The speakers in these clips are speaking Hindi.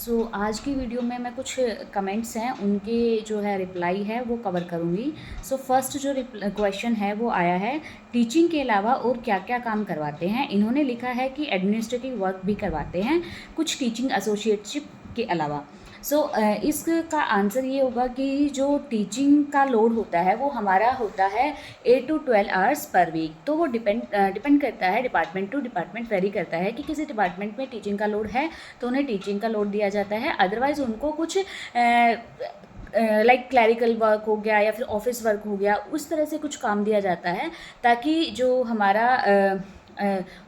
आज की वीडियो में मैं कुछ कमेंट्स हैं उनके जो है रिप्लाई है वो कवर करूँगी। फर्स्ट जो क्वेश्चन है वो आया है, टीचिंग के अलावा और क्या क्या काम करवाते हैं। इन्होंने लिखा है कि एडमिनिस्ट्रेटिव वर्क भी करवाते हैं कुछ टीचिंग एसोसिएटशिप के अलावा। इसका आंसर ये होगा कि जो टीचिंग का लोड होता है वो हमारा होता है 8 to 12 आवर्स पर वीक। तो वो डिपेंड करता है, डिपार्टमेंट टू डिपार्टमेंट वेरी करता है कि किसी डिपार्टमेंट में टीचिंग का लोड है तो उन्हें टीचिंग का लोड दिया जाता है, अदरवाइज़ उनको कुछ लाइक क्लैरिकल वर्क हो गया या फिर ऑफिस वर्क हो गया, उस तरह से कुछ काम दिया जाता है ताकि जो हमारा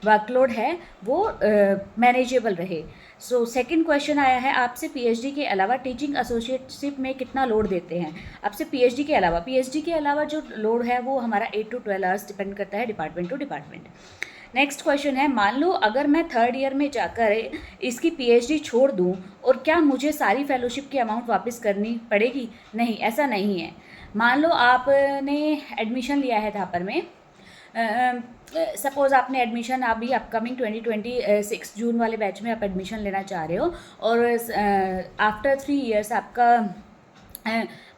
वर्कलोड है वो मैनेजेबल रहे। सेकंड क्वेश्चन आया है आपसे, पीएचडी के अलावा टीचिंग एसोसिएटशिप में कितना लोड देते हैं। आपसे पीएचडी के अलावा जो लोड है वो हमारा 8 to 12 आवर्स डिपेंड करता है department to department. Next question है, मान लो अगर मैं थर्ड ईयर में जाकर इसकी पीएचडी छोड़ दूं और क्या मुझे सारी फेलोशिप की अमाउंट वापस करनी पड़ेगी। नहीं, ऐसा नहीं है। मान लो आपने एडमिशन लिया है थापर में, सपोज़ आपने एडमिशन अभी अपकमिंग 2026 जून वाले बैच में आप एडमिशन लेना चाह रहे हो और आफ्टर 3 इयर्स आपका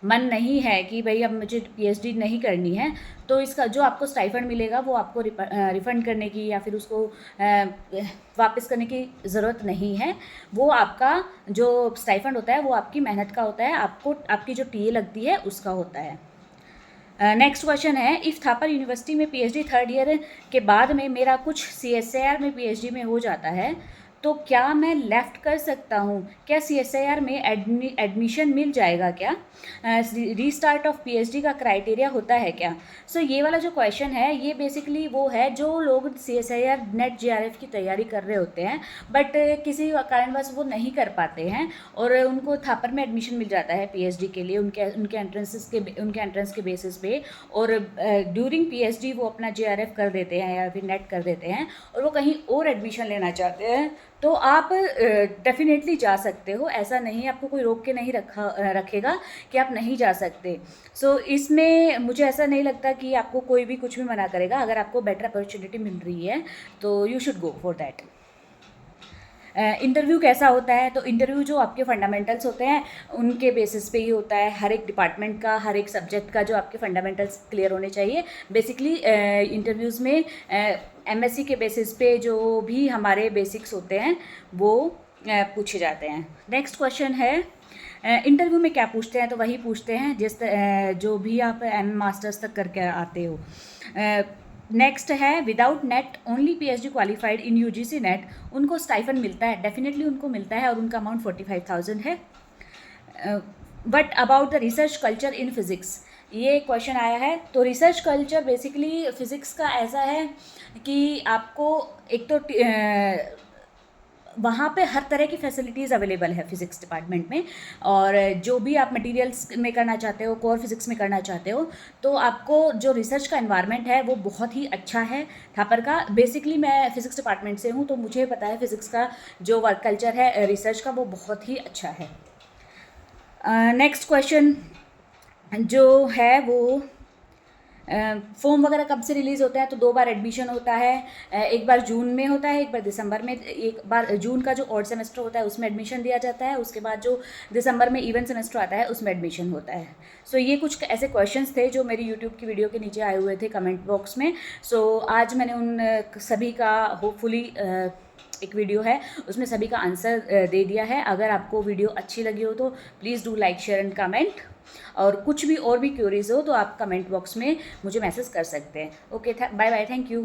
मन नहीं है कि भाई अब मुझे पीएचडी नहीं करनी है, तो इसका जो आपको स्टाइफंड मिलेगा वो आपको रिफ़ंड करने की या फिर उसको वापस करने की ज़रूरत नहीं है। वो आपका जो स्टाइफंड होता है वो आपकी मेहनत का होता है, आपको आपकी जो टीए लगती है उसका होता है। नेक्स्ट क्वेश्चन है, इफ़ थापर यूनिवर्सिटी में पीएचडी थर्ड ईयर के बाद में मेरा कुछ सीएसआईआर में पीएचडी में हो जाता है तो क्या मैं लेफ़्ट कर सकता हूँ। क्या सीएसआईआर में एडमिशन मिल जाएगा क्या। रीस्टार्ट ऑफ पीएचडी का क्राइटेरिया होता है क्या। ये वाला जो क्वेश्चन है ये बेसिकली वो है जो लोग सीएसआईआर नेट जेआरएफ की तैयारी कर रहे होते हैं बट किसी कारणवश वो नहीं कर पाते हैं और उनको थापर में एडमिशन मिल जाता है पीएचडी के लिए उनके एंट्रेंस के बेसिस पे, और ड्यूरिंग पीएचडी वो अपना जेआरएफ कर देते हैं या फिर नेट कर देते हैं और वो कहीं और एडमिशन लेना चाहते हैं तो आप डेफिनेटली जा सकते हो। ऐसा नहीं, आपको कोई रोक के नहीं रखेगा कि आप नहीं जा सकते। इसमें मुझे ऐसा नहीं लगता कि आपको कोई भी कुछ भी मना करेगा। अगर आपको बेटर अपॉर्चुनिटी मिल रही है तो you should go for that. Interview कैसा होता है, तो इंटरव्यू जो आपके फंडामेंटल्स होते हैं उनके बेसिस पे ही होता है। हर एक डिपार्टमेंट का, हर एक सब्जेक्ट का जो आपके फंडामेंटल्स क्लियर होने चाहिए। बेसिकली इंटरव्यूज़ में एमएससी के बेसिस पे जो भी हमारे बेसिक्स होते हैं वो पूछे जाते हैं। नेक्स्ट क्वेश्चन है, इंटरव्यू में क्या पूछते हैं, तो वही पूछते हैं जो भी आप एम मास्टर्स तक करके आते हो। नेक्स्ट है, without net only PhD qualified in UGC net, उनको स्टाइफंड मिलता है, डेफिनेटली उनको मिलता है और उनका अमाउंट 45,000 है। But about the research culture in physics, ये क्वेश्चन आया है। तो रिसर्च कल्चर बेसिकली फ़िज़िक्स का ऐसा है कि आपको एक तो वहाँ पे हर तरह की फैसिलिटीज़ अवेलेबल है फिज़िक्स डिपार्टमेंट में, और जो भी आप मटेरियल्स में करना चाहते हो, कोर फिज़िक्स में करना चाहते हो, तो आपको जो रिसर्च का एनवायरनमेंट है वो बहुत ही अच्छा है थापर का। बेसिकली मैं फ़िज़िक्स डिपार्टमेंट से हूँ तो मुझे पता है फ़िज़िक्स का जो वर्क कल्चर है रिसर्च का वो बहुत ही अच्छा है। नेक्स्ट क्वेश्चन जो है वो फॉर्म वगैरह कब से रिलीज़ होता है, तो 2 बार एडमिशन होता है। एक बार जून में होता है, एक बार दिसंबर में। एक बार जून का जो ऑड सेमेस्टर होता है उसमें एडमिशन दिया जाता है, उसके बाद जो दिसंबर में इवन सेमेस्टर आता है उसमें एडमिशन होता है। ये कुछ ऐसे क्वेश्चंस थे जो मेरी यूट्यूब की वीडियो के नीचे आए हुए थे कमेंट बॉक्स में। आज मैंने उन सभी का होपफुली एक वीडियो है उसमें सभी का आंसर दे दिया है। अगर आपको वीडियो अच्छी लगी हो तो please do like, share and comment, और कुछ भी और भी क्यूरीज हो तो आप कमेंट बॉक्स में मुझे मैसेज कर सकते हैं। Okay, bye bye, thank you.